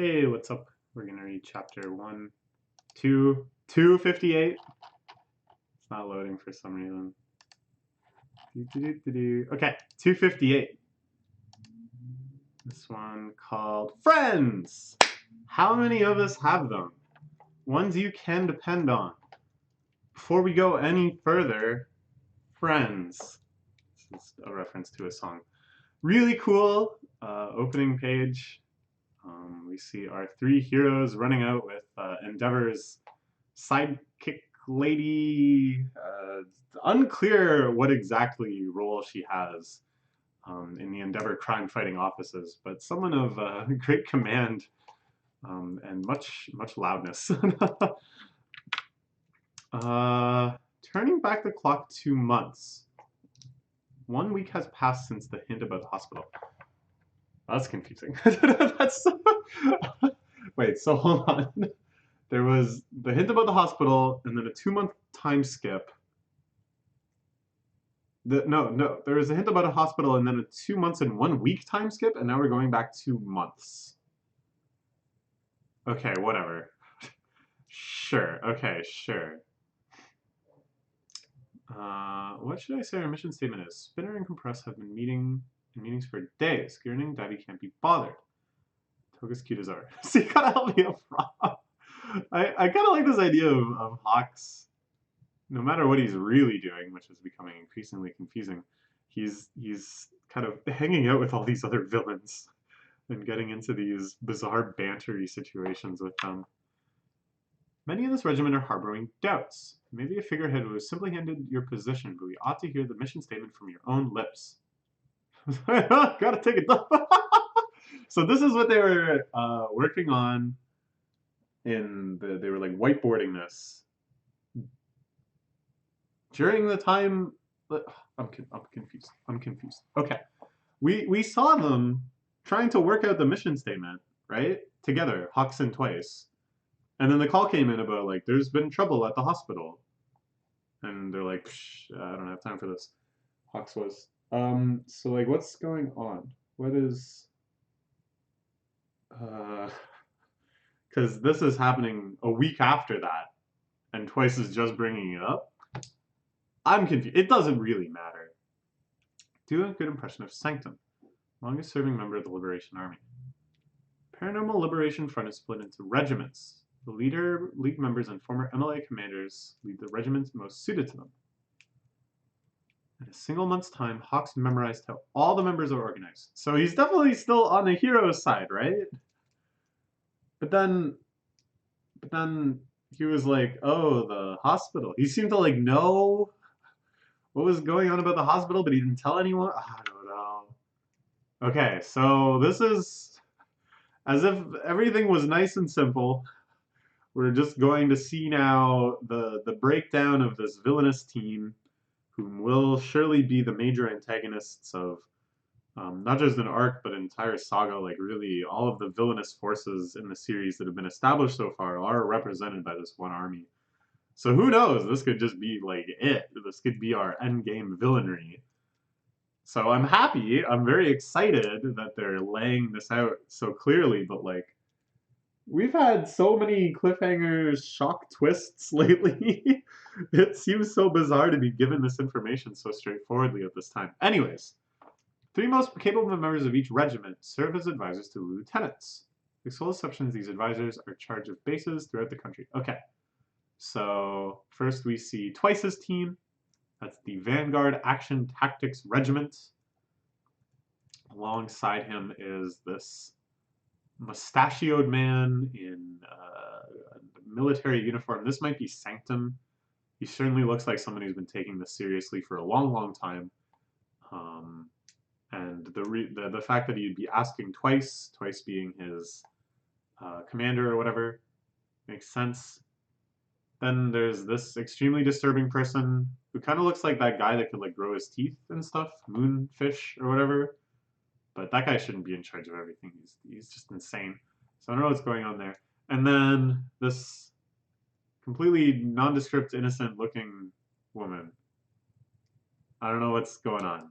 Hey, what's up? We're gonna read chapter 1, 2, 258. It's not loading for some reason. Okay, 258. This one called Friends. How many of us have them? Ones you can depend on. Before we go any further, Friends. This is a reference to a song. Really cool opening page. We see our three heroes running out with Endeavor's sidekick lady. Unclear what exactly role she has in the Endeavor crime fighting offices, but someone of great command and much loudness. Turning back the clock 2 months. 1 week has passed since the hint about the hospital. That's confusing. That's wait. So hold on. There was the hint about the hospital, and then a 2-month time skip. No. There was a hint about a hospital, and then a 2 months and 1 week time skip, and now we're going back 2 months. Okay, whatever. Sure. Okay, sure. What should I say our mission statement is? Spinner and Compress have been meeting in meetings for days. Gurning and Davy can't be bothered. Toga's cute as ever. So you gotta help me up front. I kind of like this idea of Hawks, no matter what he's really doing, which is becoming increasingly confusing, he's kind of hanging out with all these other villains and getting into these bizarre bantery situations with them. Many in this regiment are harboring doubts. Maybe a figurehead was simply handed your position, but we ought to hear the mission statement from your own lips. Gotta take it down. So this is what they were working on they were like whiteboarding this during the time. I'm confused. Okay, we saw them trying to work out the mission statement, right? Together, Hawks and Twice. And then the call came in about like there's been trouble at the hospital. And they're like, I don't have time for this. Hawks was. So like what's going on? What is because this is happening a week after that, and Twice is just bringing it up. I'm confused. It doesn't really matter. Do a good impression of Sanctum, longest serving member of the Liberation Army. Paranormal Liberation Front is split into regiments. The league members, and former MLA commanders lead the regiments most suited to them. In a single month's time, Hawks memorized how all the members are organized. So he's definitely still on the hero's side, right? But then he was like, oh, the hospital. He seemed to like know what was going on about the hospital, but he didn't tell anyone. I don't know. Okay, so this is as if everything was nice and simple. We're just going to see now the breakdown of this villainous team, whom will surely be the major antagonists of not just an arc, but an entire saga. Like really, all of the villainous forces in the series that have been established so far are represented by this one army. So who knows? This could just be like it. This could be our endgame villainry. So I'm happy. I'm very excited that they're laying this out so clearly. But like, we've had so many cliffhangers, shock twists lately. It seems so bizarre to be given this information so straightforwardly at this time. Anyways. 3 most capable members of each regiment serve as advisors to the lieutenants. With sole exceptions, these advisors are in charge of bases throughout the country. Okay, so first we see Twice's team. That's the Vanguard Action Tactics Regiment. Alongside him is this mustachioed man in a military uniform. This might be Sanctum. He certainly looks like someone who's been taking this seriously for a long time. And the fact that he'd be asking Twice being his commander or whatever, makes sense. Then there's this extremely disturbing person who kind of looks like that guy that could like grow his teeth and stuff, Moonfish or whatever. But that guy shouldn't be in charge of everything. He's just insane. So I don't know what's going on there. And then this completely nondescript, innocent-looking woman. I don't know what's going on.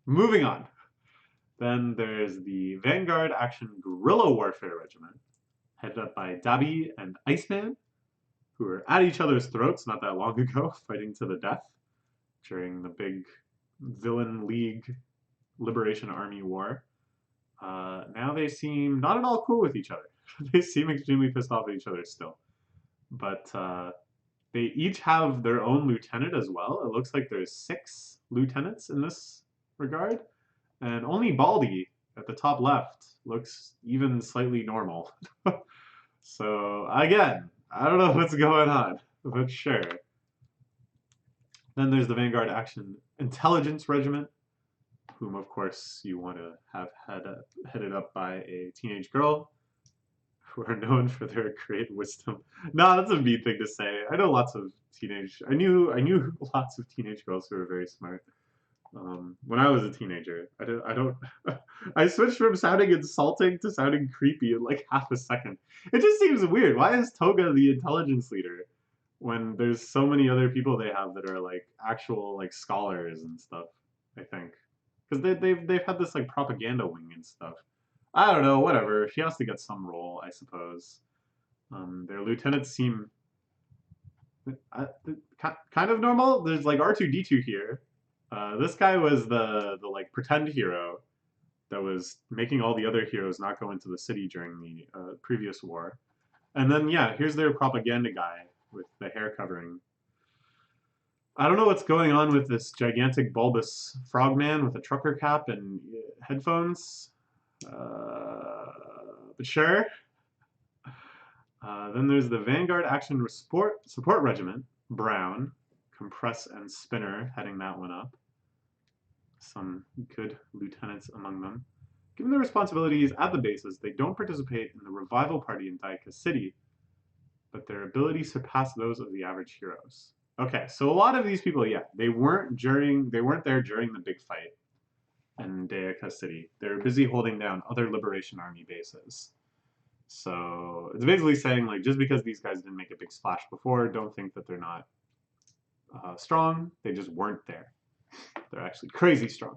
Moving on. Then there's the Vanguard Action Guerrilla Warfare Regiment. headed up by Dabi and Iceman, who were at each other's throats not that long ago, fighting to the death during the big villain league Liberation Army war. Now they seem not at all cool with each other. They seem extremely pissed off at each other still. But they each have their own lieutenant as well. It looks like there's 6 lieutenants in this regard. And only Baldy at the top left looks even slightly normal. So again, I don't know what's going on, but sure. Then there's the Vanguard Action Intelligence Regiment, whom of course you want to have headed up by a teenage girl, who are known for their great wisdom. No, that's a mean thing to say. I know lots of I knew lots of teenage girls who were very smart. When I was a teenager, I don't, I switched from sounding insulting to sounding creepy in like half a second. It just seems weird. Why is Toga the intelligence leader when there's so many other people they have that are like actual like scholars and stuff? I think because they've had this like propaganda wing and stuff. I don't know. Whatever. She has to get some role, I suppose. Their lieutenants seem kind of normal. There's like R2-D2 here. This guy was the like pretend hero that was making all the other heroes not go into the city during the previous war. And then yeah, here's their propaganda guy with the hair covering. I don't know what's going on with this gigantic bulbous frogman with a trucker cap and headphones. But sure. Then there's the Vanguard Action Support Regiment, Brown, Compress and Spinner heading that one up. Some good lieutenants among them. Given their responsibilities at the bases, they don't participate in the revival party in Daika City, but their abilities surpass those of the average heroes. Okay, so a lot of these people, yeah, they weren't there during the big fight in Daika City. They're busy holding down other Liberation Army bases. So it's basically saying like just because these guys didn't make a big splash before, don't think that they're not strong. They just weren't there. They're actually crazy strong.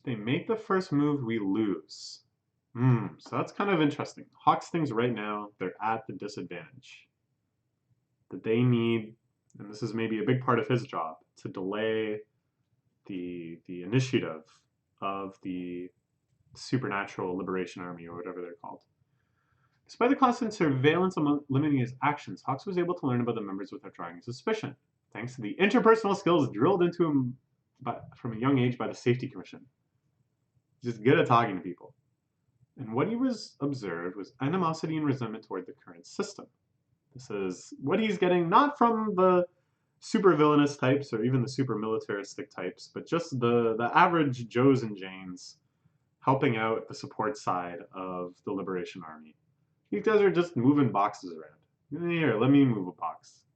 They make the first move, we lose. So that's kind of interesting. Hawks things right now, they're at the disadvantage. That they need, and this is maybe a big part of his job, to delay the initiative of the Supernatural Liberation Army, or whatever they're called. Despite the constant surveillance limiting his actions, Hawks was able to learn about the members without drawing suspicion, thanks to the interpersonal skills drilled into him from a young age by the Safety Commission. He's just good at talking to people. And what he was observed was animosity and resentment toward the current system. This is what he's getting not from the super villainous types or even the super militaristic types, but just the average Joes and Janes helping out the support side of the Liberation Army. These guys are just moving boxes around. Here, let me move a box.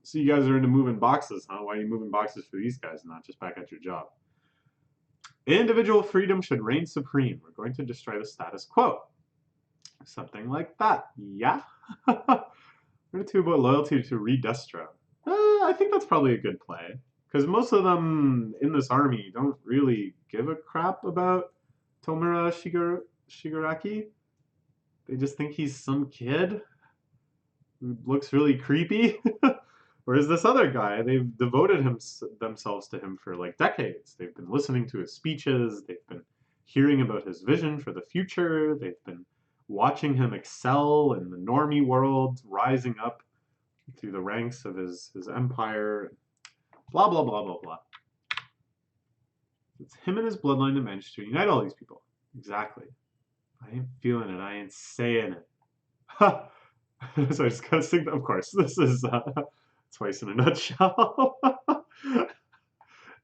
So you guys are into moving boxes, huh? Why are you moving boxes for these guys, not just back at your job? Individual freedom should reign supreme. We're going to destroy the status quo. Something like that. Yeah? We're to about loyalty to Redestro. I think that's probably a good play. Because most of them in this army don't really give a crap about Tomura Shigaraki. They just think he's some kid who looks really creepy. Whereas this other guy, they've devoted themselves to him for like decades. They've been listening to his speeches. They've been hearing about his vision for the future. They've been watching him excel in the normie world, rising up through the ranks of his empire. Blah, blah, blah, blah, blah. It's him and his bloodline that managed to unite all these people. Exactly. I ain't feeling it. I ain't saying it. Ha! So I just gotta sing that. Of course, this is Twice in a Nutshell.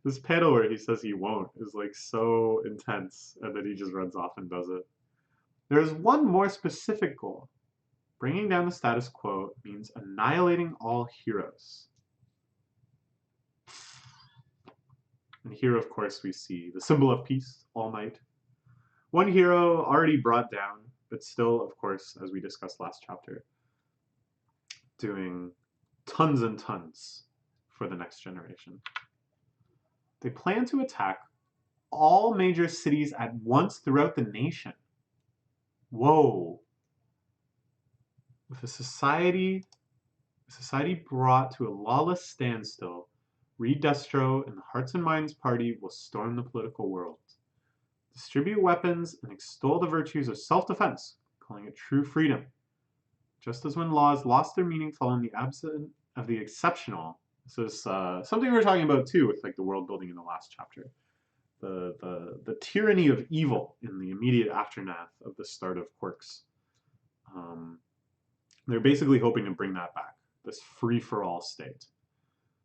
This panel where he says he won't is like so intense, and then he just runs off and does it. There's one more specific goal. Bringing down the status quo means annihilating all heroes. And here, of course, we see the symbol of peace, All Might. One hero already brought down, but still, of course, as we discussed last chapter, doing tons and tons for the next generation. They plan to attack all major cities at once throughout the nation. Whoa. With a society brought to a lawless standstill, Reed Destro and the Hearts and Minds Party will storm the political world, distribute weapons, and extol the virtues of self-defense, calling it true freedom. Just as when laws lost their meaning following the absence of the exceptional. This is something we were talking about too with like the world building in the last chapter. The tyranny of evil in the immediate aftermath of the start of Quirks. They're basically hoping to bring that back, this free-for-all state.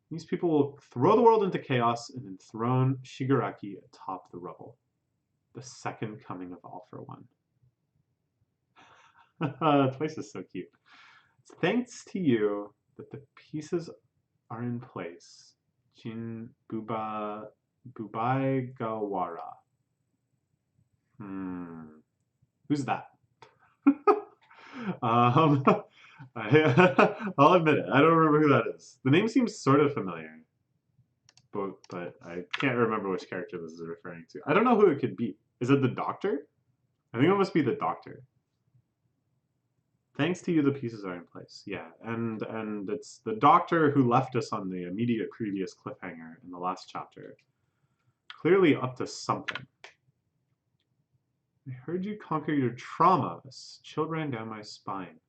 These people will throw the world into chaos and enthrone Shigaraki atop the rubble. The second coming of All for One. Twice is so cute. It's thanks to you that the pieces are in place. Jin Bubai Gawara. Who's that? I'll admit it. I don't remember who that is. The name seems sort of familiar, but I can't remember which character this is referring to. I don't know who it could be. Is it the Doctor? I think it must be the Doctor. Thanks to you, the pieces are in place. Yeah, and it's the Doctor who left us on the immediate previous cliffhanger in the last chapter. Clearly up to something. I heard you conquer your trauma. A chill ran down my spine.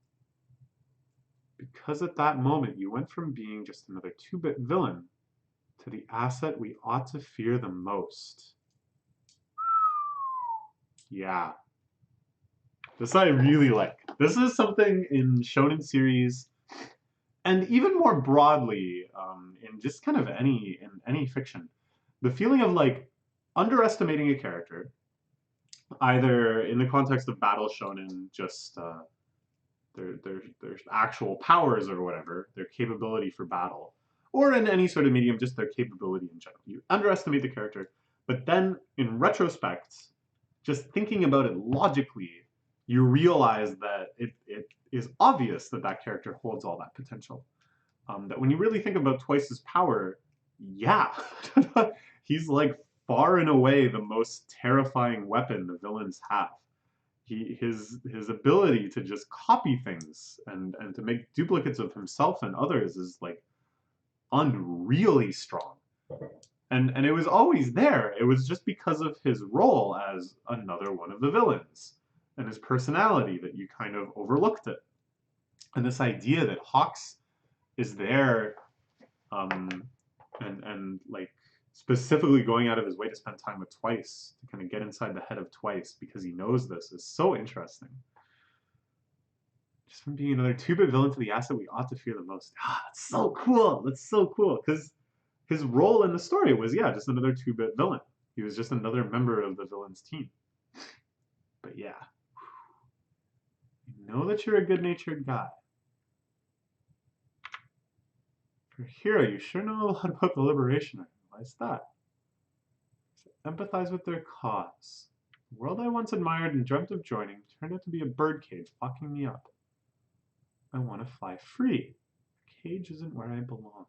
Because at that moment you went from being just another 2-bit villain to the asset we ought to fear the most. Yeah. This I really like. This is something in shonen series, and even more broadly, in just kind of any fiction, the feeling of like underestimating a character, either in the context of battle shonen, just their actual powers or whatever, their capability for battle, or in any sort of medium, just their capability in general. You underestimate the character, but then in retrospect, just thinking about it logically, you realize that it is obvious that that character holds all that potential. That when you really think about Twice's power, yeah, he's like far and away the most terrifying weapon the villains have. His ability to just copy things and to make duplicates of himself and others is like unreally strong. And it was always there. It was just because of his role as another one of the villains and his personality that you kind of overlooked it. And this idea that Hawks is there and like specifically going out of his way to spend time with Twice, to kind of get inside the head of Twice because he knows this, is so interesting. Just from being another 2-bit villain to the asset we ought to fear the most. Ah, that's so cool. That's so cool. Because his role in the story was, yeah, just another 2-bit villain. He was just another member of the villain's team. But yeah. I know that you're a good-natured guy. For a hero, you sure know a lot about the Liberation Army. Why is that? Empathize with their cause. The world I once admired and dreamt of joining turned out to be a birdcage fucking me up. I want to fly free. A cage isn't where I belong.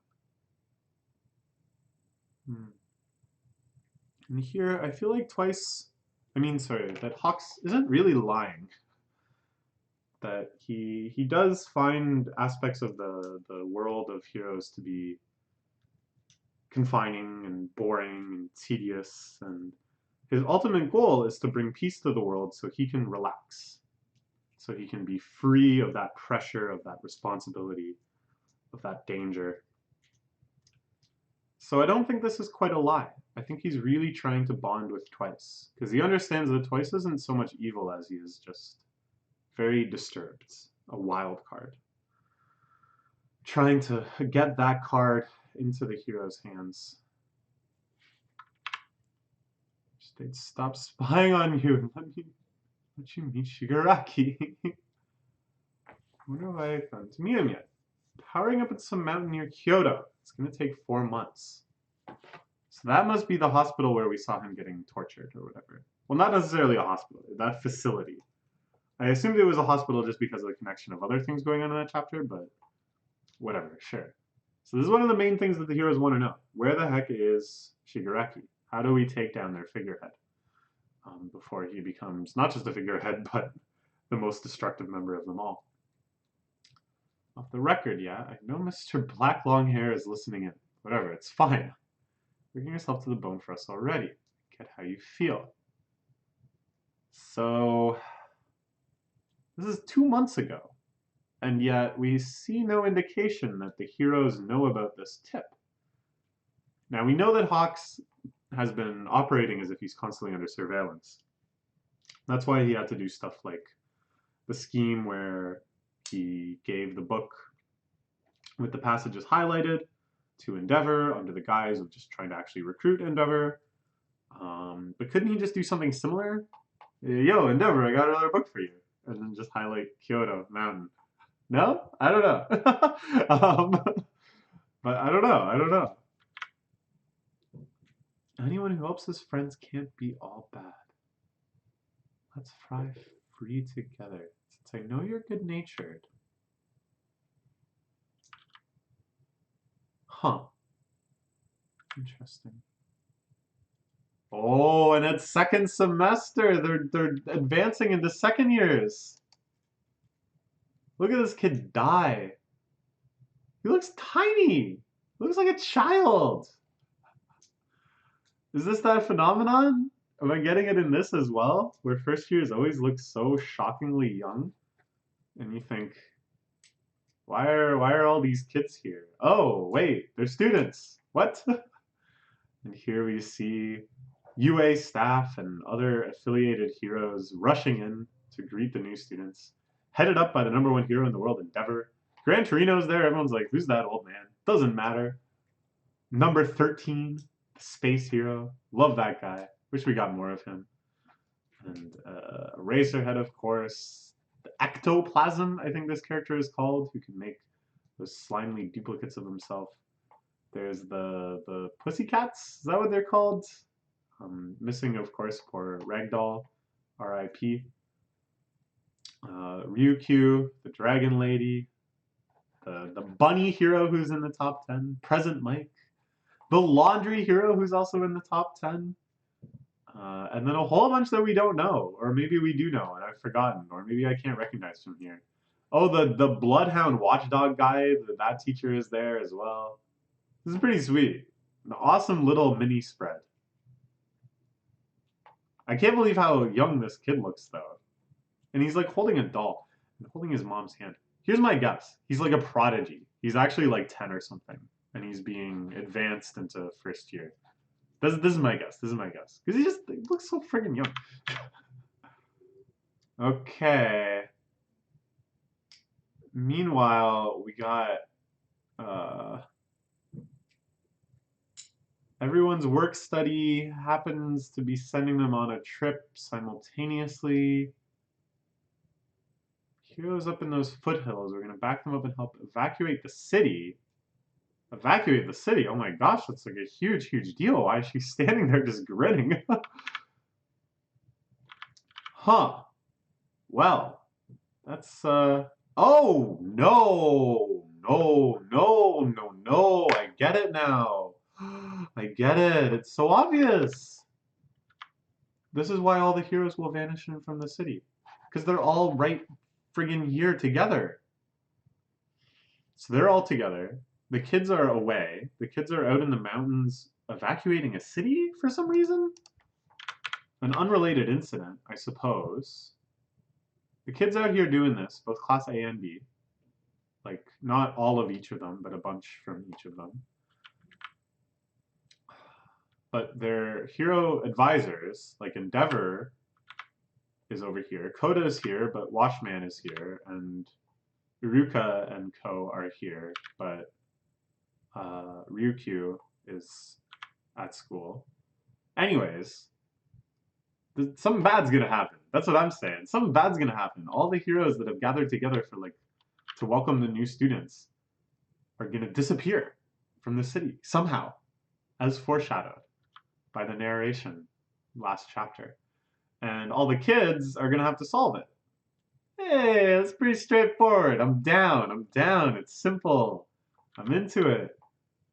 And here, I feel like that Hawks isn't really lying. That he does find aspects of the world of heroes to be confining and boring and tedious, and his ultimate goal is to bring peace to the world so he can relax, so he can be free of that pressure, of that responsibility, of that danger. So I don't think this is quite a lie. I think he's really trying to bond with Twice, because he understands that Twice isn't so much evil as he is just very disturbed, a wild card. Trying to get that card into the hero's hands. They'd stop spying on you and let you meet Shigaraki. I wonder if I found to meet him yet. Powering up at some mountain near Kyoto. It's going to take 4 months. So that must be the hospital where we saw him getting tortured or whatever. Well, not necessarily a hospital, that facility. I assumed it was a hospital just because of the connection of other things going on in that chapter, but whatever, sure. So this is one of the main things that the heroes want to know. Where the heck is Shigaraki? How do we take down their figurehead before he becomes not just a figurehead, but the most destructive member of them all? Off the record, yeah. I know Mr. Black Longhair is listening in. Whatever, it's fine. Working yourself to the bone for us already. Get how you feel. So, this is 2 months ago, and yet we see no indication that the heroes know about this tip. Now, we know that Hawks has been operating as if he's constantly under surveillance. That's why he had to do stuff like the scheme where he gave the book with the passages highlighted to Endeavor under the guise of just trying to actually recruit Endeavor. But couldn't he just do something similar? Yo, Endeavor, I got another book for you. And then just highlight Kyoto Mountain. No? I don't know. But I don't know. I don't know. Anyone who helps his friends can't be all bad. Let's fry free together. Since I know you're good-natured. Huh. Interesting. Oh, and it's second semester. They're advancing into second years. Look at this kid die. He looks tiny. He looks like a child. Is this that phenomenon? Am I getting it in this as well? Where first years always look so shockingly young? And you think, why are all these kids here? Oh, wait, they're students. What? And here we see UA staff and other affiliated heroes rushing in to greet the new students, headed up by the #1 hero in the world, Endeavor. Gran Torino's there. Everyone's like, who's that old man? Doesn't matter. Number 13, the space hero. Love that guy. Wish we got more of him. And Eraserhead, of course. The Ectoplasm, I think this character is called, who can make those slimy duplicates of himself. There's the Pussycats. Is that what they're called? Missing, of course, poor Ragdoll, R.I.P. Ryukyu, the Dragon Lady, the Bunny hero who's in the top 10, Present Mike, the Laundry hero who's also in the top 10, and then a whole bunch that we don't know, or maybe we do know and I've forgotten, or maybe I can't recognize from here. Oh, the Bloodhound Watchdog guy, that teacher is there as well. This is pretty sweet. An awesome little mini spread. I can't believe how young this kid looks, though. And he's like holding a doll and holding his mom's hand. Here's my guess. He's like a prodigy. He's actually like 10 or something. And he's being advanced into first year. This is my guess. This is my guess. Because he looks so friggin' young. Okay. Meanwhile, we got everyone's work study happens to be sending them on a trip simultaneously. Heroes up in those foothills. We're going to back them up and help evacuate the city. Evacuate the city? Oh my gosh, that's like a huge, huge deal. Why is she standing there just grinning? Huh. Well, that's, oh, no. No, no, no, no. I get it now. I get it. It's so obvious. This is why all the heroes will vanish from the city. Because they're all right friggin' here together. So they're all together. The kids are away. The kids are out in the mountains evacuating a city for some reason. An unrelated incident, I suppose. The kids out here doing this, both class A and B. Like, not all of each of them, but a bunch from each of them. But their hero advisors, like Endeavor, is over here. Koda is here, but Washman is here, and Iruka and Co. are here, but Ryukyu is at school. Anyways, something bad's gonna happen. That's what I'm saying. Something bad's gonna happen. All the heroes that have gathered together for to welcome the new students are gonna disappear from the city somehow, as foreshadowed by the narration last chapter. And all the kids are gonna have to solve it. Hey, that's pretty straightforward. I'm down. I'm down. It's simple. I'm into it.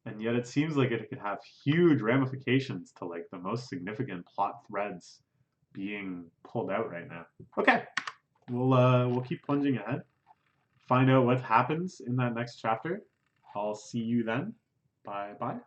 And yet it seems like it could have huge ramifications to the most significant plot threads being pulled out right now. Okay, we'll keep plunging ahead. find out what happens in that next chapter. I'll see you then. Bye bye.